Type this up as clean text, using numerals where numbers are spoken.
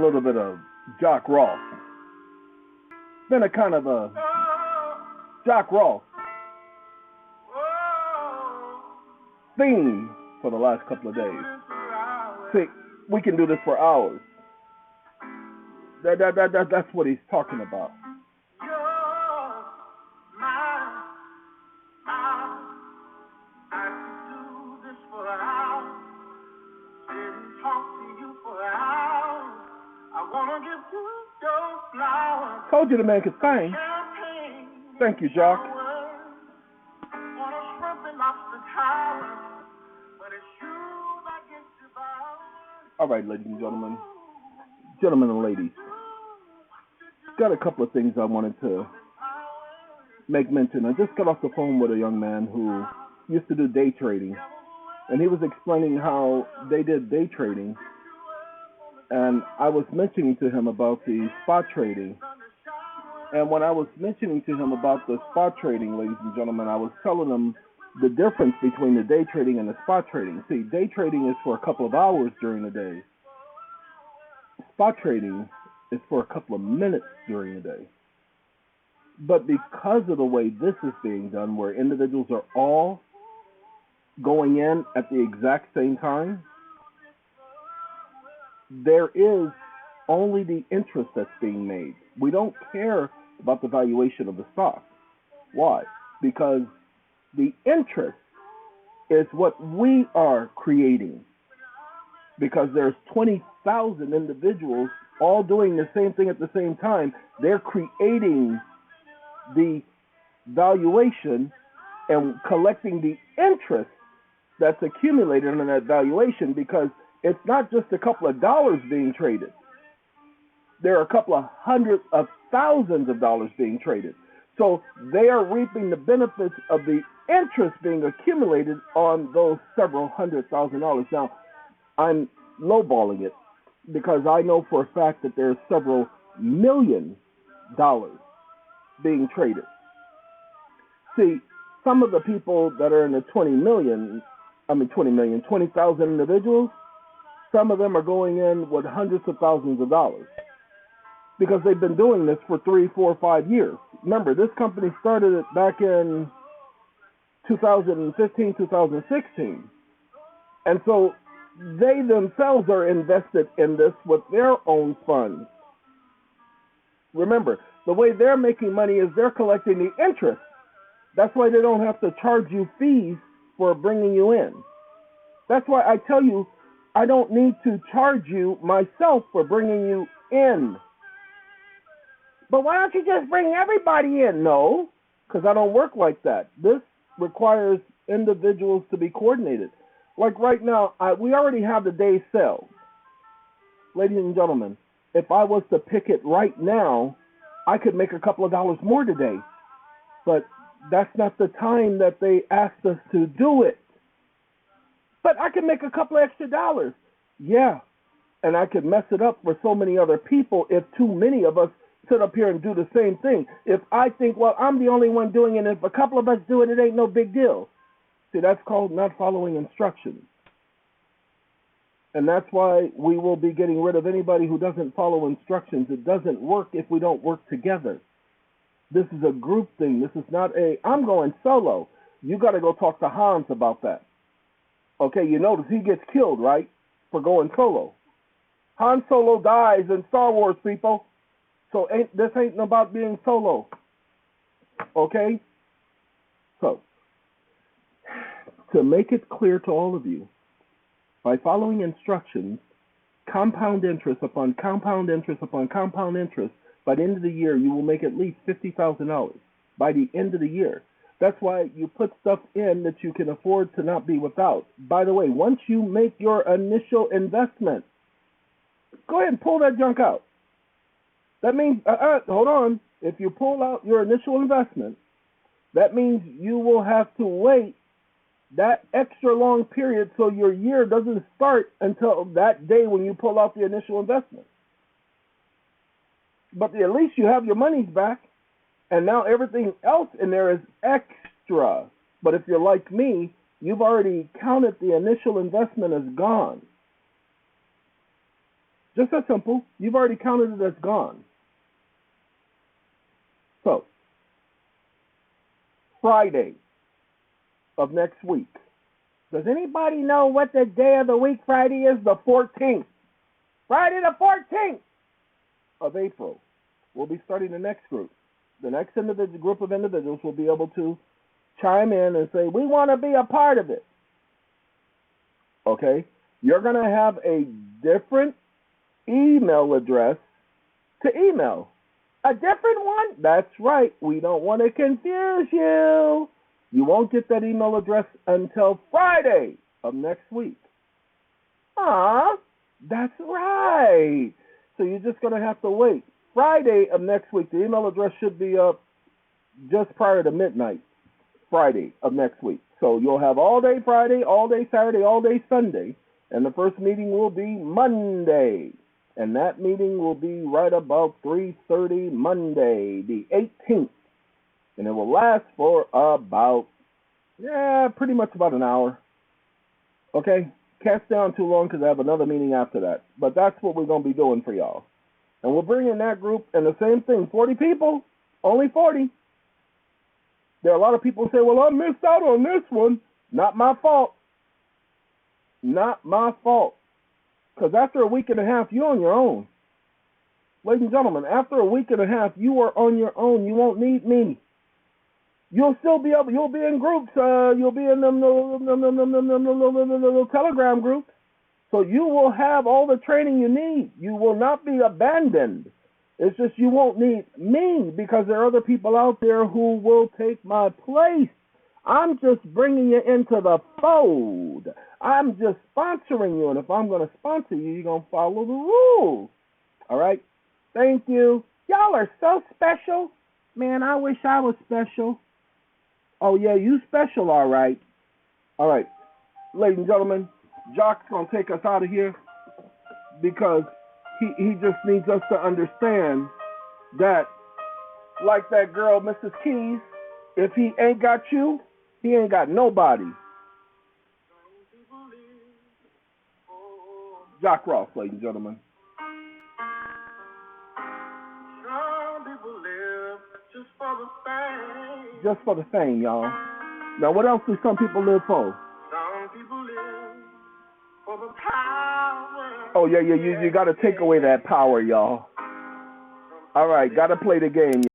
little bit of Jock Ross. Been a kind of a Jock Ross theme for the last couple of days. See, we can do this for hours. That's what he's talking about. Told you the man could sing. Thank you, Jock. All right, ladies and gentlemen and ladies, got a couple of things I wanted to make mention. I just got off the phone with a young man who used to do day trading, and he was explaining how they did day trading, and I was mentioning to him about the spot trading. And when I was mentioning to him about the spot trading, ladies and gentlemen, I was telling him the difference between the day trading and the spot trading. See, day trading is for a couple of hours during the day. Spot trading is for a couple of minutes during the day. But because of the way this is being done, where individuals are all going in at the exact same time, there is only the interest that's being made. We don't care about the valuation of the stock. Why? Because the interest is what we are creating. Because there's 20,000 individuals all doing the same thing at the same time. They're creating the valuation and collecting the interest that's accumulated on that valuation, because it's not just a couple of dollars being traded. There are a couple of hundreds of thousands of dollars being traded. So they are reaping the benefits of the interest being accumulated on those several $100,000. Now, I'm lowballing it because I know for a fact that there's several $1 million being traded. See, some of the people that are in the 20,000 individuals, some of them are going in with hundreds of thousands of dollars, because they've been doing this for 3, 4, 5 years. Remember, this company started it back in 2015, 2016. And so they themselves are invested in this with their own funds. Remember, the way they're making money is they're collecting the interest. That's why they don't have to charge you fees for bringing you in. That's why I tell you, I don't need to charge you myself for bringing you in. But why don't you just bring everybody in? No, because I don't work like that. This requires individuals to be coordinated. Like right now, we already have the day sale. Ladies and gentlemen, if I was to pick it right now, I could make a couple of dollars more today. But that's not the time that they asked us to do it. But I could make a couple of extra dollars. Yeah, and I could mess it up for so many other people if too many of us sit up here and do the same thing. If I think, well, I'm the only one doing it, and if a couple of us do it, it ain't no big deal. See, that's called not following instructions. And that's why we will be getting rid of anybody who doesn't follow instructions. It doesn't work if we don't work together. This is a group thing. This is not I'm going solo. You got to go talk to Hans about that. Okay, you notice he gets killed, right, for going solo. Han Solo dies in Star Wars, people. So this ain't about being solo. Okay? So, to make it clear to all of you, by following instructions, compound interest upon compound interest upon compound interest, by the end of the year, you will make at least $50,000 by the end of the year. That's why you put stuff in that you can afford to not be without. By the way, once you make your initial investment, go ahead and pull that junk out. That means, hold on. If you pull out your initial investment, that means you will have to wait that extra long period so your year doesn't start until that day when you pull out the initial investment. But at least you have your monies back, and now everything else in there is extra. But if you're like me, you've already counted the initial investment as gone. Just that simple. You've already counted it as gone. So, Friday of next week. Does anybody know what the day of the week Friday is? The 14th. Friday the 14th of April. We'll be starting the next group. The next group of individuals will be able to chime in and say, we want to be a part of it. Okay? You're going to have a different email address to email. A different one? That's right. We don't want to confuse you. You won't get that email address until Friday of next week. That's right. So you're just going to have to wait. Friday of next week, the email address should be up just prior to midnight, Friday of next week. So you'll have all day Friday, all day Saturday, all day Sunday, and the first meeting will be Monday. And that meeting will be right about 3:30 Monday, the 18th. And it will last for about, pretty much about an hour. Okay? Can't stay on too long because I have another meeting after that. But that's what we're going to be doing for y'all. And we'll bring in that group, and the same thing, 40 people, only 40. There are a lot of people who say, well, I missed out on this one. Not my fault. Not my fault. Because after a week and a half, you're on your own. Ladies and gentlemen, after a week and a half, you are on your own. You won't need me. You'll still be able, you'll be in groups. You'll be in them little Telegram groups. So you will have all the training you need. You will not be abandoned. It's just you won't need me because there are other people out there who will take my place. I'm just bringing you into the fold. I'm just sponsoring you. And if I'm going to sponsor you, you're going to follow the rules. All right? Thank you. Y'all are so special. Man, I wish I was special. Oh, yeah, you special, all right. All right. Ladies and gentlemen, Jock's going to take us out of here because he just needs us to understand that, like that girl, Mrs. Keys, if he ain't got you, he ain't got nobody. Jock Ross, ladies and gentlemen. Some people live just for the fame. Just for the fame, y'all. Now, what else do some people live for? Some people live for the power. Oh, yeah, you got to take away that power, y'all. All right, got to play the game.